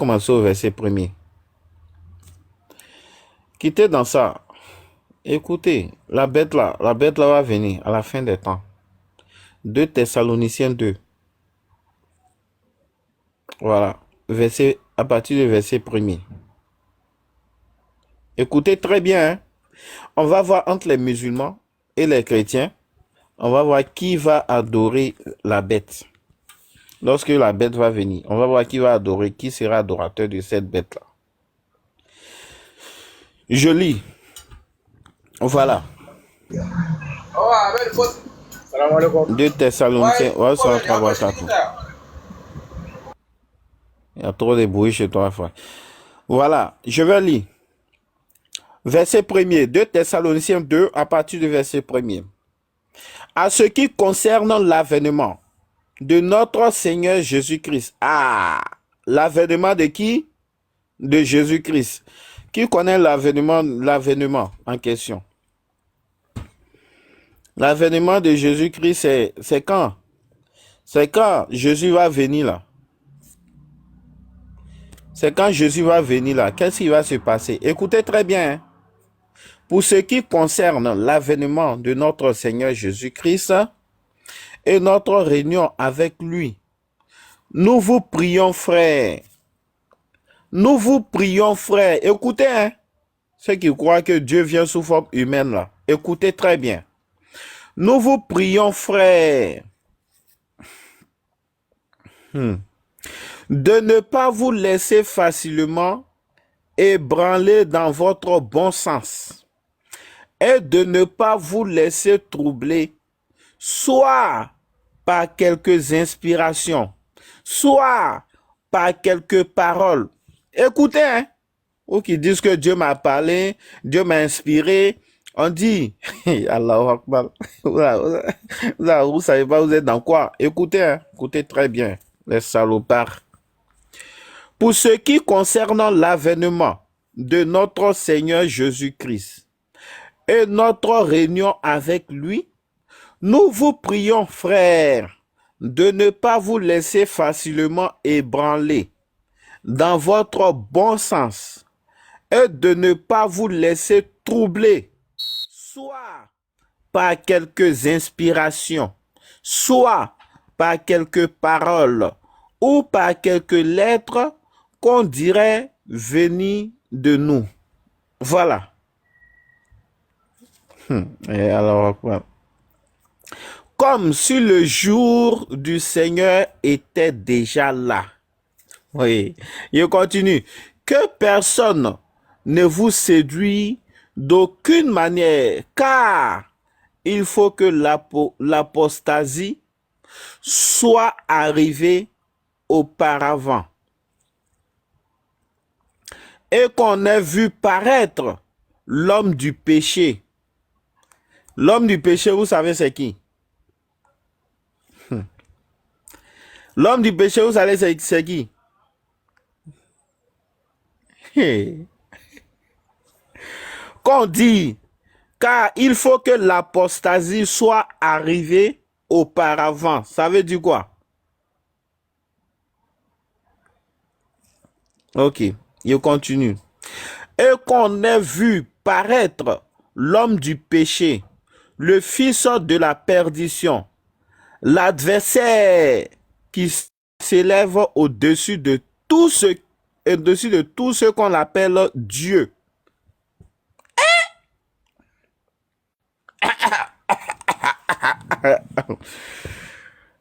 commencer au verset 1er. Quittez dans ça. Écoutez, la bête là va venir à la fin des temps. 2 Thessaloniciens 2. Voilà. À partir du verset 1er. Écoutez très bien. Hein? On va voir entre les musulmans et les chrétiens. On va voir qui va adorer la bête. Lorsque la bête va venir, on va voir qui va adorer, qui sera adorateur de cette bête-là. Je lis. Voilà. 2 Thessaloniciens. Il y a trop de bruit chez toi, frère. Voilà, je vais lire. Verset 1er, 2 Thessaloniciens 2, à partir du verset 1er. À ce qui concerne l'avènement de notre Seigneur Jésus-Christ. Ah, l'avènement de qui? De Jésus-Christ. Qui connaît l'avènement en question? L'avènement de Jésus-Christ, c'est quand? C'est quand Jésus va venir là. C'est quand Jésus va venir là. Qu'est-ce qui va se passer? Écoutez très bien. Hein? Pour ce qui concerne l'avènement de notre Seigneur Jésus-Christ et notre réunion avec lui, nous vous prions, frères. Nous vous prions, frères. Écoutez, hein? Ceux qui croient que Dieu vient sous forme humaine là. Écoutez très bien. Nous vous prions, frères, de ne pas vous laisser facilement ébranler dans votre bon sens et de ne pas vous laisser troubler, soit par quelques inspirations, soit par quelques paroles. Écoutez, hein, ou qui disent que Dieu m'a parlé, Dieu m'a inspiré. On dit, Allahu Akbar, vous savez pas, vous êtes dans quoi? Écoutez, hein, écoutez très bien, les salopards. Pour ce qui concerne l'avènement de notre Seigneur Jésus-Christ et notre réunion avec lui, nous vous prions, frères, de ne pas vous laisser facilement ébranler dans votre bon sens et de ne pas vous laisser troubler, soit par quelques inspirations, soit par quelques paroles ou par quelques lettres qu'on dirait venir de nous. Voilà. Et alors, quoi? Comme si le jour du Seigneur était déjà là. Oui, je continue. Que personne ne vous séduit d'aucune manière, car il faut que l'apostasie soit arrivée auparavant et qu'on ait vu paraître l'homme du péché. L'homme du péché, vous savez c'est qui? L'homme du péché, vous savez c'est qui? Qu'on dit, car il faut que l'apostasie soit arrivée auparavant. Ça veut dire quoi? Ok, je continue. Et qu'on ait vu paraître l'homme du péché, le fils de la perdition, l'adversaire qui s'élève au-dessus de tout ce qu'on appelle Dieu.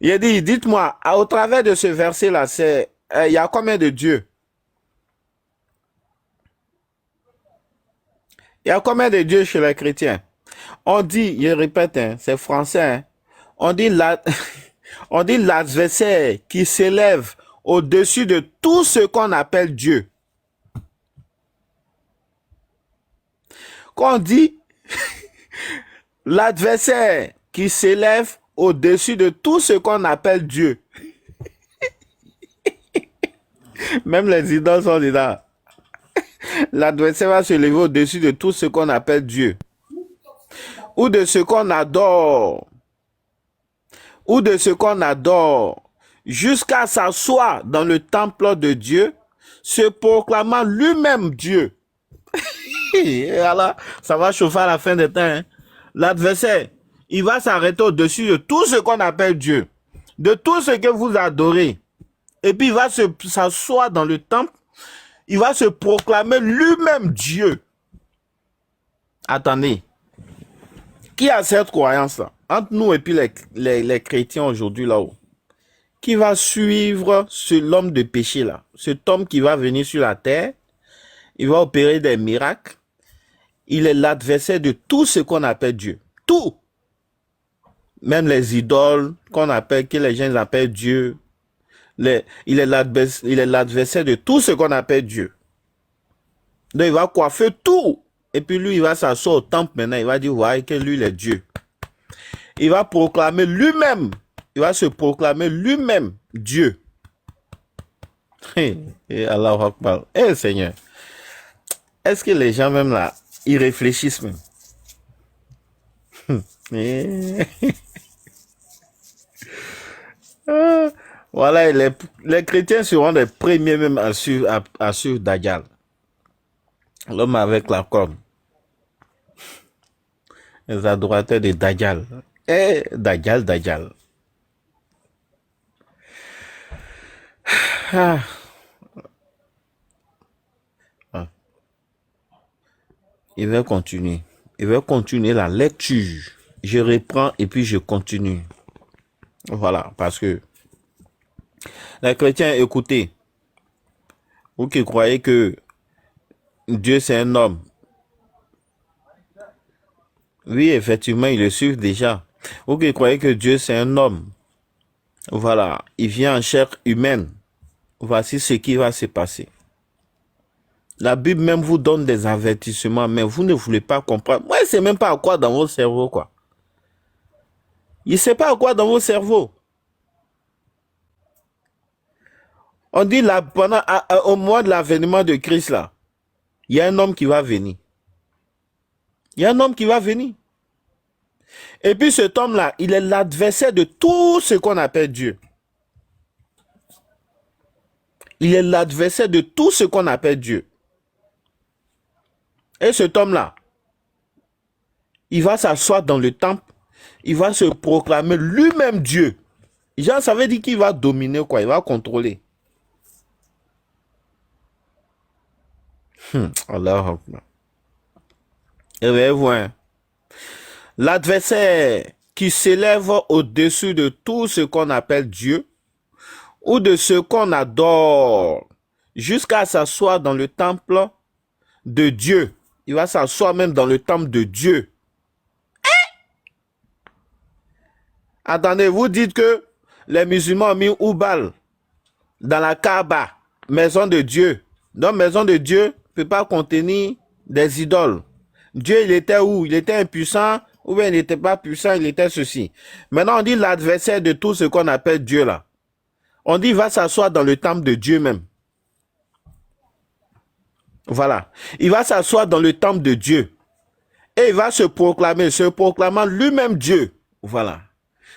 Il a dit, dites-moi, au travers de ce verset-là, il y a combien de dieux? Il y a combien de dieux chez les chrétiens? On dit, je répète, hein, c'est français, hein, on dit l'adversaire qui s'élève au-dessus de tout ce qu'on appelle Dieu. Qu'on dit l'adversaire qui s'élève au-dessus de tout ce qu'on appelle Dieu. Même les idoles sont dedans. L'adversaire va se lever au-dessus de tout ce qu'on appelle Dieu. Ou de ce qu'on adore. Ou de ce qu'on adore. Jusqu'à s'asseoir dans le temple de Dieu, se proclamant lui-même Dieu. Et alors, ça va chauffer à la fin des temps. Hein. L'adversaire, il va s'arrêter au-dessus de tout ce qu'on appelle Dieu, de tout ce que vous adorez. Et puis il va s'asseoir dans le temple, il va se proclamer lui-même Dieu. Attendez, qui a cette croyance-là entre nous et puis les chrétiens aujourd'hui là-haut? Qui va suivre l'homme de péché là? Cet homme qui va venir sur la terre, il va opérer des miracles. Il est l'adversaire de tout ce qu'on appelle Dieu. Tout. Même les idoles qu'on appelle, que les gens appellent Dieu. Il est l'adversaire de tout ce qu'on appelle Dieu. Donc il va coiffer tout. Et puis lui, il va s'asseoir au temple maintenant. Il va dire, ouais, que lui, il est Dieu. Il va proclamer lui-même. Il va se proclamer lui-même Dieu. Et Allah Akbar. Eh Seigneur. Est-ce que les gens même là, ils réfléchissent même? Voilà, les chrétiens seront les premiers même à suivre Dajjal. L'homme avec la corne. Les adorateurs de Dajjal. Dajjal. Ah. Il va continuer. Il va continuer la lecture. Je reprends et puis je continue. Voilà, parce que les chrétiens, écoutez, vous qui croyez que Dieu c'est un homme, oui, effectivement, ils le suivent déjà. Vous qui croyez que Dieu c'est un homme, voilà, il vient en chair humaine. Voici ce qui va se passer. La Bible même vous donne des avertissements, mais vous ne voulez pas comprendre. Moi, je ne sais même pas à quoi dans votre cerveau, quoi. Il ne sait pas à quoi dans votre cerveau. On dit là, au mois de l'avènement de Christ, là, il y a un homme qui va venir. Il y a un homme qui va venir. Et puis cet homme-là, il est l'adversaire de tout ce qu'on appelle Dieu. Il est l'adversaire de tout ce qu'on appelle Dieu. Et cet homme-là, il va s'asseoir dans le temple, il va se proclamer lui-même Dieu. Jean, ça veut dire qu'il va dominer, quoi, il va contrôler. Allah. Et voyez-vous, hein? L'adversaire qui s'élève au-dessus de tout ce qu'on appelle Dieu ou de ce qu'on adore jusqu'à s'asseoir dans le temple de Dieu. Il va s'asseoir même dans le temple de Dieu. Attendez, vous dites que les musulmans ont mis Oubal dans la Kaaba, maison de Dieu. Donc, maison de Dieu ne peut pas contenir des idoles. Dieu, il était où? Il était impuissant, ou bien il n'était pas puissant, il était ceci. Maintenant, on dit l'adversaire de tout ce qu'on appelle Dieu là. On dit il va s'asseoir dans le temple de Dieu même. Voilà. Il va s'asseoir dans le temple de Dieu. Et il va se proclamant lui-même Dieu. Voilà.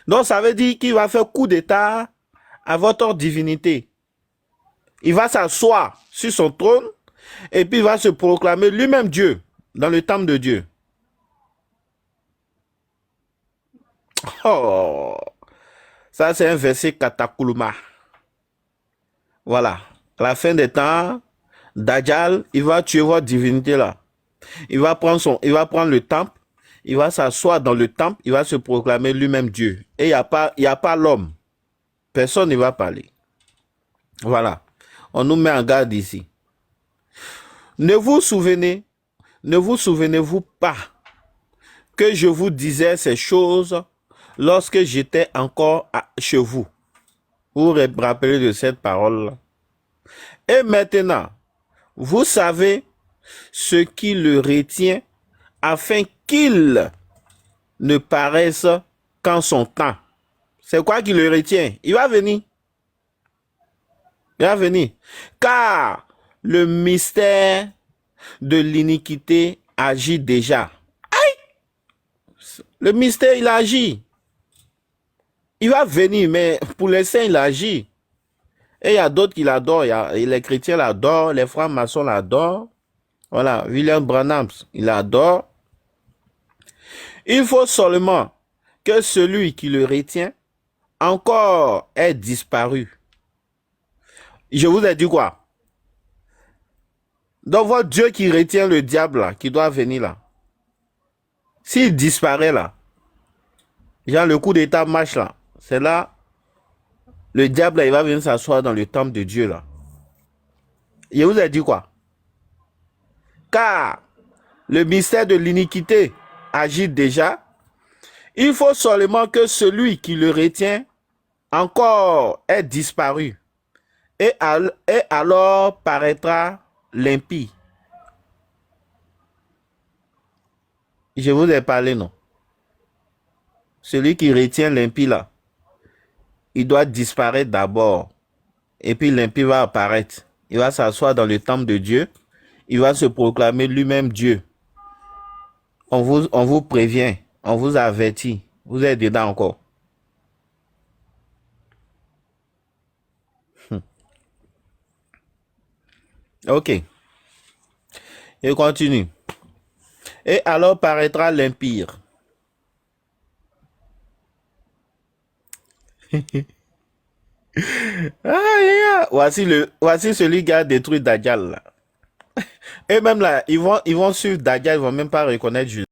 Donc, ça veut dire qu'il va faire coup d'état à votre divinité. Il va s'asseoir sur son trône et puis il va se proclamer lui-même Dieu dans le temple de Dieu. Oh, ça c'est un verset katakuluma. Voilà. À la fin des temps, Dajjal, il va tuer votre divinité là. Il va prendre le temple, il va s'asseoir dans le temple, il va se proclamer lui-même Dieu. Et il n'y a pas l'homme. Personne ne va parler. Voilà. On nous met en garde ici. Ne vous souvenez-vous pas que je vous disais ces choses lorsque j'étais encore chez vous? Vous vous rappelez de cette parole-là? Et maintenant, vous savez ce qui le retient afin qu'il ne paraisse qu'en son temps. C'est quoi qui le retient? Il va venir. Il va venir. Car le mystère de l'iniquité agit déjà. Aïe! Le mystère, il agit. Il va venir, mais pour l'instant, il agit. Et il y a d'autres qui l'adorent. Les chrétiens l'adorent, les francs-maçons l'adorent. Voilà, William Branham, il l'adore. Il faut seulement que celui qui le retient encore ait disparu. Je vous ai dit quoi? Donc votre Dieu qui retient le diable là, qui doit venir là, s'il disparaît là, genre le coup d'état marche là, c'est là, le diable là, il va venir s'asseoir dans le temple de Dieu là. Je vous ai dit quoi? Car le mystère de l'iniquité agit déjà. Il faut seulement que celui qui le retient encore ait disparu. Et alors paraîtra l'impie. Je vous ai parlé, non? Celui qui retient l'impie là, il doit disparaître d'abord. Et puis l'impie va apparaître. Il va s'asseoir dans le temple de Dieu. Il va se proclamer lui-même Dieu. On vous prévient, on vous avertit. Vous êtes dedans encore. Ok. Et continue. Et alors paraîtra l'impire. Voici celui qui a détruit Dajjal là. Et même là, ils vont suivre Dajjal, ils vont même pas reconnaître Jésus.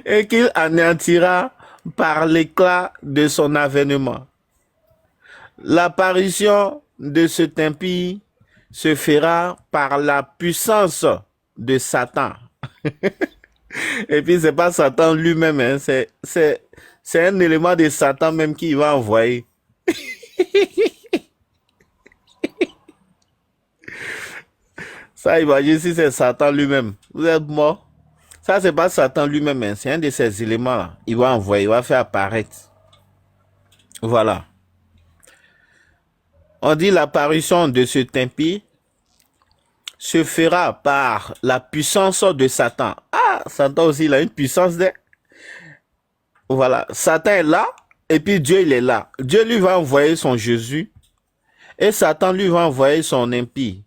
Et qu'il anéantira par l'éclat de son avènement. L'apparition de cet impie se fera par la puissance de Satan. Et puis c'est pas Satan lui-même, hein, c'est un élément de Satan même qui va envoyer. Ça, imagine si c'est Satan lui-même. Vous êtes mort. Ça, c'est pas Satan lui-même, hein, c'est un de ces éléments-là. Il va envoyer, il va faire apparaître. Voilà. On dit l'apparition de cet impie se fera par la puissance de Satan. Ah, Satan aussi, il a une puissance de... Voilà, Satan est là, et puis Dieu, il est là. Dieu lui va envoyer son Jésus, et Satan lui va envoyer son impie.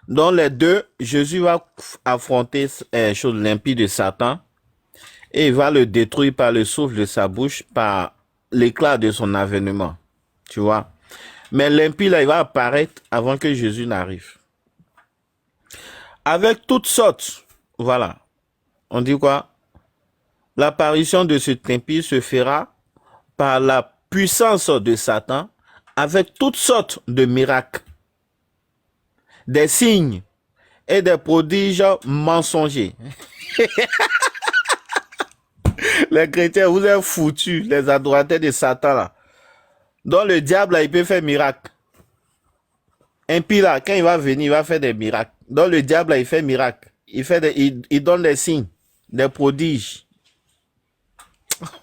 Dans les deux, Jésus va affronter l'impie de Satan, et il va le détruire par le souffle de sa bouche, par l'éclat de son avènement. Tu vois? Mais l'impie, là, il va apparaître avant que Jésus n'arrive. Avec toutes sortes, voilà. On dit quoi? L'apparition de cet impie se fera par la puissance de Satan avec toutes sortes de miracles, des signes et des prodiges mensongers. Les chrétiens, vous êtes foutus, les adorateurs de Satan là. Donc le diable là, il peut faire miracle. Impie là, quand il va venir, il va faire des miracles. Donc le diable là, il fait miracle. Il donne des signes, des prodiges.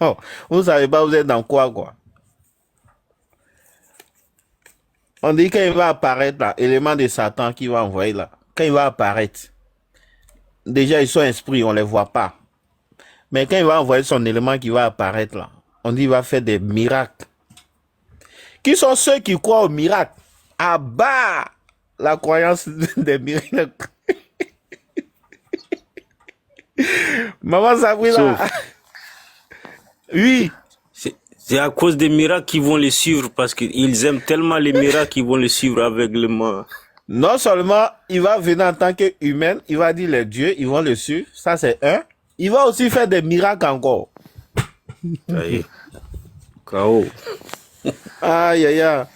Oh, vous savez pas, vous êtes dans quoi? On dit quand il va apparaître là, élément de Satan qui va envoyer là, quand il va apparaître, déjà ils sont esprits, on les voit pas. Mais quand il va envoyer son élément qui va apparaître là, on dit il va faire des miracles. Qui sont ceux qui croient aux miracles? À bas la croyance des miracles. Maman Sabrina. Oui. C'est à cause des miracles qu'ils vont les suivre parce qu'ils aiment tellement les miracles qu'ils vont les suivre aveuglément. Non seulement il va venir en tant qu'humain, il va dire les dieux, ils vont le suivre. Ça c'est un. Il va aussi faire des miracles encore. Ça y est. K.O. Aïe aïe aïe.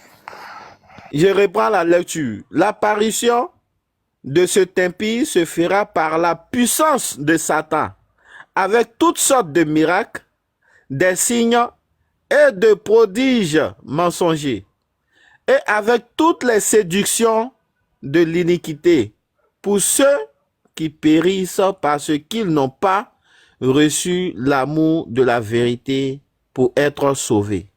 Je reprends la lecture. L'apparition de cet impie se fera par la puissance de Satan, avec toutes sortes de miracles, des signes et de prodiges mensongers, et avec toutes les séductions de l'iniquité, pour ceux qui périssent parce qu'ils n'ont pas reçu l'amour de la vérité pour être sauvés.